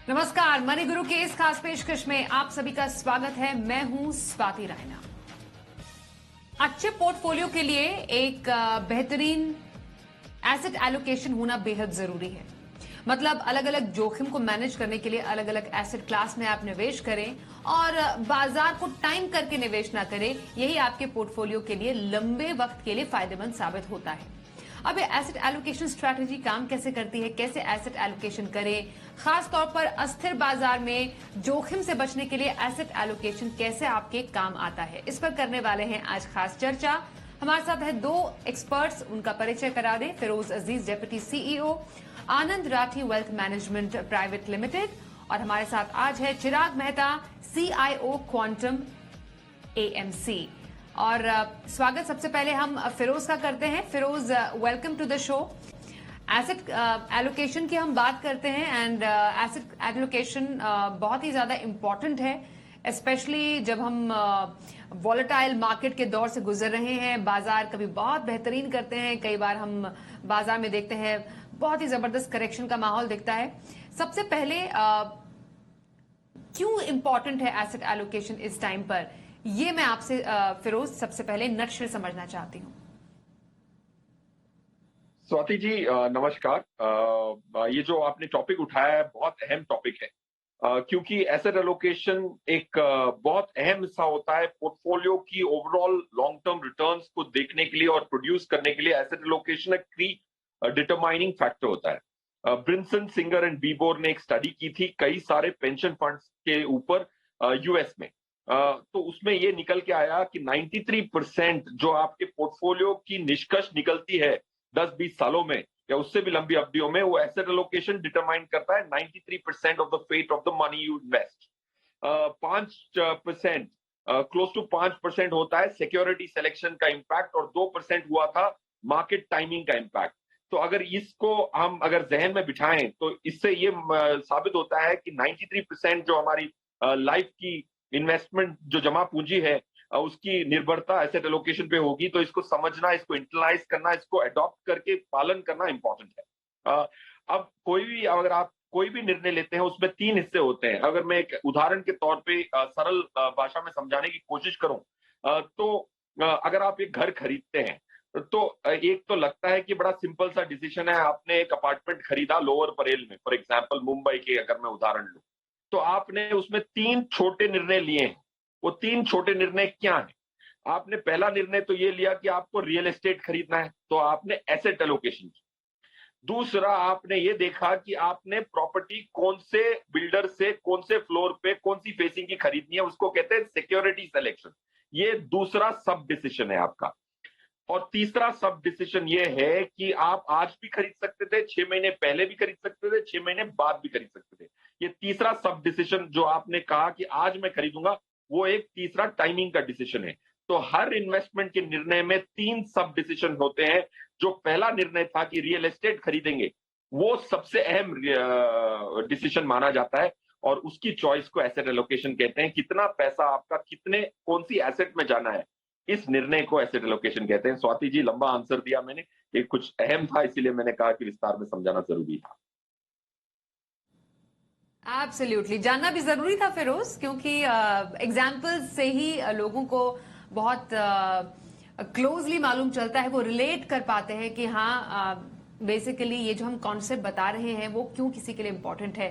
नमस्कार, मनी गुरु के इस खास पेशकश में आप सभी का स्वागत है। मैं हूं स्वाति रायना। अच्छे पोर्टफोलियो के लिए एक बेहतरीन एसेट एलोकेशन होना बेहद जरूरी है। मतलब अलग अलग जोखिम को मैनेज करने के लिए अलग अलग एसेट क्लास में आप निवेश करें और बाजार को टाइम करके निवेश ना करें। यही आपके पोर्टफोलियो के लिए लंबे वक्त के लिए फायदेमंद साबित होता है। अब ये एसेट एलोकेशन स्ट्रैटेजी काम कैसे करती है, कैसे एसेट एलोकेशन करें, खास तौर पर अस्थिर बाजार में जोखिम से बचने के लिए एसेट एलोकेशन कैसे आपके काम आता है, इस पर करने वाले हैं आज खास चर्चा। हमारे साथ है दो एक्सपर्ट्स, उनका परिचय करा दें। Firoz Aziz, deputy CEO, Anand Rathi wealth management private limited, और हमारे साथ आज है Chirag Mehta, CIO Quantum AMC. और स्वागत सबसे पहले हम फिरोज का करते हैं। Firoz, welcome to the show. Asset allocation की हम बात करते हैं एंड एसेट एलोकेशन बहुत ही ज्यादा इंपॉर्टेंट है, स्पेशली जब हम वॉलेटाइल मार्केट के दौर से गुजर रहे हैं। बाजार कभी बहुत बेहतरीन करते हैं, कई बार हम बाजार में देखते हैं बहुत ही जबरदस्त करेक्शन का माहौल दिखता है। सबसे पहले क्यों इंपॉर्टेंट है एसेट एलोकेशन इस टाइम पर, ये मैं आपसे फिरोज सबसे पहले नटशेल समझना चाहती हूँ। स्वाति जी नमस्कार। ये जो आपने टॉपिक उठाया है बहुत अहम टॉपिक है, क्योंकि एसेट एलोकेशन एक बहुत अहम हिस्सा होता है पोर्टफोलियो की ओवरऑल लॉन्ग टर्म रिटर्न्स को देखने के लिए और प्रोड्यूस करने के लिए। एसेट एलोकेशन एक की डिटरमाइनिंग फैक्टर होता है। ब्रिंसन, सिंगर एंड बीबोर ने एक स्टडी की थी कई सारे पेंशन फंड्स के ऊपर यूएस में। तो उसमें ये निकल के आया कि 93% जो आपके पोर्टफोलियो की निष्कर्ष निकलती है 10-20 सालों में या उससे भी लंबी अवधियों में, वो एसेट एलोकेशन डिटरमाइन करता है 93% of the fate of the money you invest. 5% close to 5% होता है सिक्योरिटी सिलेक्शन का इम्पैक्ट, और 2% हुआ था मार्केट टाइमिंग का इम्पैक्ट। तो अगर इसको हम अगर जहन में बिठाएं तो इससे ये साबित होता है कि 93% जो हमारी लाइफ की इन्वेस्टमेंट जो जमा पूंजी है उसकी निर्भरता एसेट एलोकेशन पे होगी। तो इसको समझना, इसको इंटरलाइज करना, इसको अडॉप्ट करके पालन करना इंपॉर्टेंट है। अब अगर आप कोई भी निर्णय लेते हैं उसमें 3 हिस्से होते हैं। अगर मैं एक उदाहरण के तौर पे सरल भाषा में समझाने की कोशिश करूं तो अगर आप एक घर खरीदते हैं तो एक तो लगता है कि बड़ा सिंपल सा डिसीजन है, आपने एक अपार्टमेंट खरीदा लोअर परेल में, फॉर एग्जाम्पल मुंबई के अगर मैं उदाहरण लूं, तो आपने उसमें 3 छोटे निर्णय लिए हैं। वो 3 छोटे निर्णय क्या हैं? आपने पहला निर्णय तो ये लिया कि आपको रियल एस्टेट खरीदना है, तो आपने एसेट एलोकेशन की। दूसरा, आपने ये देखा कि आपने प्रॉपर्टी कौन से बिल्डर से कौन से फ्लोर पे कौन सी फेसिंग की खरीदनी है, उसको कहते हैं सिक्योरिटी सिलेक्शन। ये दूसरा सब डिसीजन है आपका। और तीसरा सब डिसीजन ये है कि आप आज भी खरीद सकते थे, 6 महीने पहले भी खरीद सकते थे, 6 महीने बाद भी खरीद सकते थे। ये तीसरा सब डिसीजन जो आपने कहा कि आज मैं खरीदूंगा, वो एक तीसरा टाइमिंग का डिसीजन है। तो हर इन्वेस्टमेंट के निर्णय में 3 सब डिसीजन होते हैं। जो पहला निर्णय था कि रियल एस्टेट खरीदेंगे, वो सबसे अहम डिसीजन माना जाता है और उसकी चॉइस को एसेट एलोकेशन कहते हैं। कितना पैसा आपका कौन सी एसेट में जाना है, इस निर्णय को एसेट एलोकेशन कहते हैं। स्वाति जी, लंबा आंसर दिया मैंने, ये कुछ अहम था इसीलिए मैंने कहा कि विस्तार में समझाना जरूरी था। एब्सोल्युटली, जानना भी जरूरी था फिरोज, क्योंकि एग्जाम्पल से ही लोगों को बहुत क्लोजली मालूम चलता है, वो रिलेट कर पाते हैं कि हाँ बेसिकली ये जो हम कॉन्सेप्ट बता रहे हैं वो क्यों किसी के लिए इंपॉर्टेंट है।